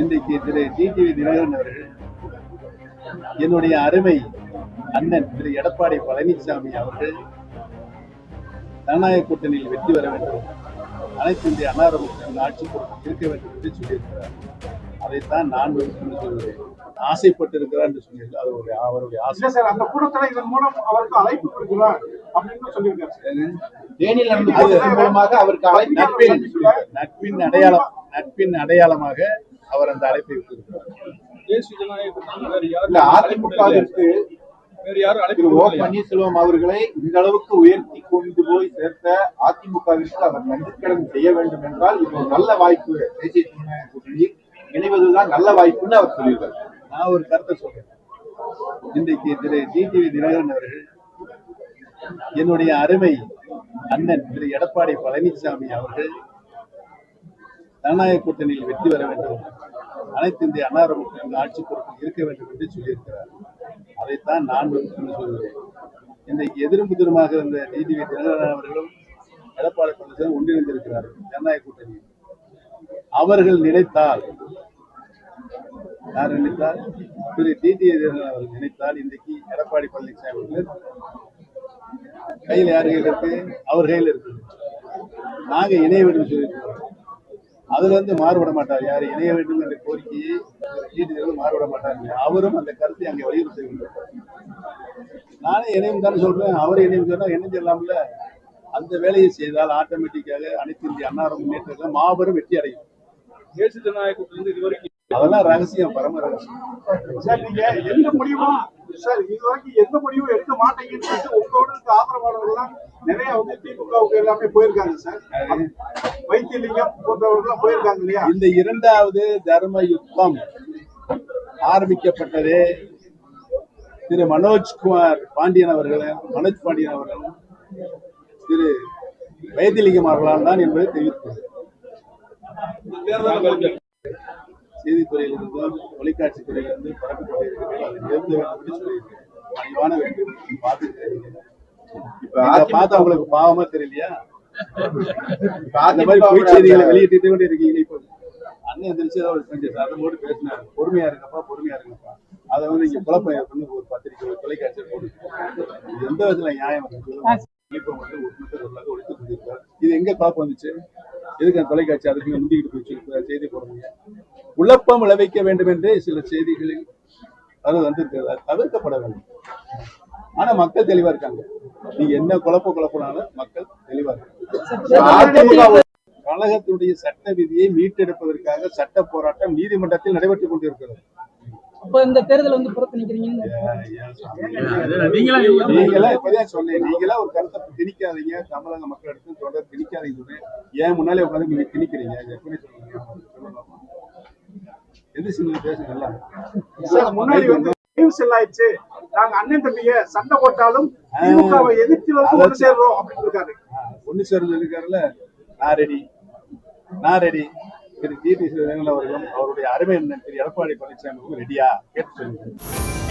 இன்றைக்கு திரு டிடிவி தினகரன் அவர்கள் என்னுடைய அருமை அண்ணன் திரு எடப்பாடி பழனிசாமி அவர்கள் ஜனநாயக கூட்டணியில் வெற்றி பெற வேண்டும், அனைத்து இந்திய அண்ணா திராவிட ஆட்சி பொறுப்பு இருக்க வேண்டும் என்று சொல்லியிருக்கிறார். அதைத்தான் நான் சொல்கிறேன். ஆசைப்பட்டிருக்கிறார் என்று சொன்னீர்கள், அது அவருடைய ஆசை சார். அந்த கூட்டத்தில் இதன் மூலம் அவருக்கு அழைப்பு கொடுக்கிறார் அப்படின்னு சொல்லியிருக்காரு. நட்பின் அடையாளமாக அவர் அந்த அழைப்பை விட்டிருக்கிறார். அதிமுகவிற்கு பன்னீர்செல்வம் அவர்களை இந்த அளவுக்கு உயர்த்தி கொண்டு போய் சேர்த்த அதிமுகவிற்கு அவர் நன்றிக்கடன் செய்ய வேண்டும் என்றால் இது ஒரு நல்ல வாய்ப்பு, தேசிய ஜனநாயக கூட்டணியில் இணைவதுதான் நல்ல வாய்ப்புன்னு அவர் சொல்லியிருக்காரு. நான் ஒரு கருத்தை சொல்றேன். இன்றைக்கு திரு டிடிவி தினகரன் அவர்கள் என்னுடைய அருமை அண்ணன் திரு எடப்பாடி பழனிசாமி அவர்கள் ஜனநாயக கூட்டணியில் வெற்றி பெற வேண்டும், அனைத்து இந்திய அண்ணா திராவிட ஆட்சி பொறுப்பு இருக்க வேண்டும் என்று சொல்லியிருக்கிறார். அதைத்தான் நான் சொல்கிறேன். இன்றைக்கு எதிரும் புதிருமாக இருந்த டிடிவி தினகரன் அவர்களும் எடப்பாடி பழனிசாமி ஒன்றிணைந்திருக்கிறார்கள் ஜனநாயக கூட்டணியில். அவர்கள் நினைத்தால், யார் நினைத்தால், திரு டிடிவி தினகரன் அவர்கள் நினைத்தால் இன்றைக்கு எடப்பாடி பழனிசாமி அவர்கள் கையில் யார் கையில் இருக்கு? அவர் கையில் இருக்கு. நாங்க இணைய வேண்டும் சொல்லியிருக்கிறோம். அதுல இருந்து மாறுபட மாட்டார். யார் இணைய வேண்டும் என்ற கோரிக்கையை மாறுபட மாட்டாங்க. அவரும் அந்த கருத்தை அங்கே வலியுறுத்த. நானே இணையம் தான் சொல்றேன், அவர் இணையம் சொன்னா இணைஞ்சிடலாம்ல. அந்த வேலையை செய்தால் ஆட்டோமேட்டிக்காக அனைத்து இந்திய அண்ணா முன்னேற்ற மாபெரும் வெற்றி அடையும். தேசிய ஜனநாயகத்திலிருந்து இதுவரைக்கும் அதெல்லாம் ரகசியம், பரம ரகசியம். சார், நீங்க எந்த முடிவும் சார் இதுவரைக்கும் எந்த முடிவும் எடுக்க மாட்டீங்கன்னு சொல்லிட்டு உங்களோட இருக்க ஆதரவாளர்கள் நிறைய திமுகவுக்கு எல்லாமே போயிருக்காங்க சார். வைத்தியலிங்கம் போன்றவர்கள் போயிருக்காங்க இல்லையா? இந்த இரண்டாவது தர்ம யுத்தம் ஆரம்பிக்கப்பட்டதே திரு மனோஜ் பாண்டியன் அவர்களும் திரு வைத்தியலிங்கம் அவர்களால் தான் என்பதை தெரிவித்துள்ளது. செய்தித்துறையிலிருந்தும் தொலைக்காட்சி துறையிலிருந்து பரப்பிக் கொண்டிருக்கிறது. அதை நிறுத்த வேண்டும் என்று சொல்லியிருக்கேன். பணிவான வேண்டும் பார்த்தா உங்களுக்கு பாவமா தெரியலையா? அந்த மாதிரி பொய் செய்திகளை வெளியிட்டு கொண்டு இருக்கீங்க. இப்போ அண்ணன் தெரிஞ்சு அதை போட்டு பேசினாரு, பொறுமையா இருக்கப்பா. அதை இங்க குழப்பம் ஏற்படுன்னு ஒரு பத்திரிகை ஒரு தொலைக்காட்சியை போட்டு எந்த விதத்துல நியாயம் ஒழித்துக் கொண்டிருக்கிறார். இது எங்க குழப்பம் வந்துச்சு? எதுக்கு அந்த தொலைக்காட்சி அதுக்கு முந்திக்கிட்டு போய் செய்தி போடுறீங்க? குழப்பம் விளைவிக்க வேண்டும் என்று சில செய்திகளில் அது வந்திருக்கிறது, தவிர்க்கப்பட வேண்டும். ஆனா மக்கள் தெளிவா இருக்காங்க. நீங்க என்ன குழப்பனாலும் மக்கள் தெளிவா இருக்காங்க. கழகத்துடைய சட்ட விதியை மீட்டெடுப்பதற்காக சட்ட போராட்டம் நீதிமன்றத்தில் நடைபெற்றுக் கொண்டிருக்கிறது. இந்த தேர்தல் புறக்கணிக்கிறீங்க. இப்பதான் சொன்னேன், நீங்களா ஒரு கருத்தை திணிக்காதீங்க. தமிழக மக்கள் எடுத்து தொடர் திணிக்காதீங்க சொன்னேன். ஏன் முன்னாலே உட்காந்து நீங்க திணிக்கிறீங்க? எப்படி சொல்லுங்க? எது சின்ன பேசுங்களா? முன்னாடி செல்லாயிடுச்சு, நாங்க அண்ணன் தம்பிய சண்டை போட்டாலும் திமுகவை எதிர்த்து ஒன்று சேர்றோம் அப்படின்னு இருக்காரு. ஒன்னு சேர்ந்து இருக்காருல்ல, நான் ரெடி. திரு டிடிவி தினகரன் அவர்களும் அவருடைய அருமை திரு எடப்பாடி பழனிசாமி ரெடியா கேட்டு சொல்லுங்க.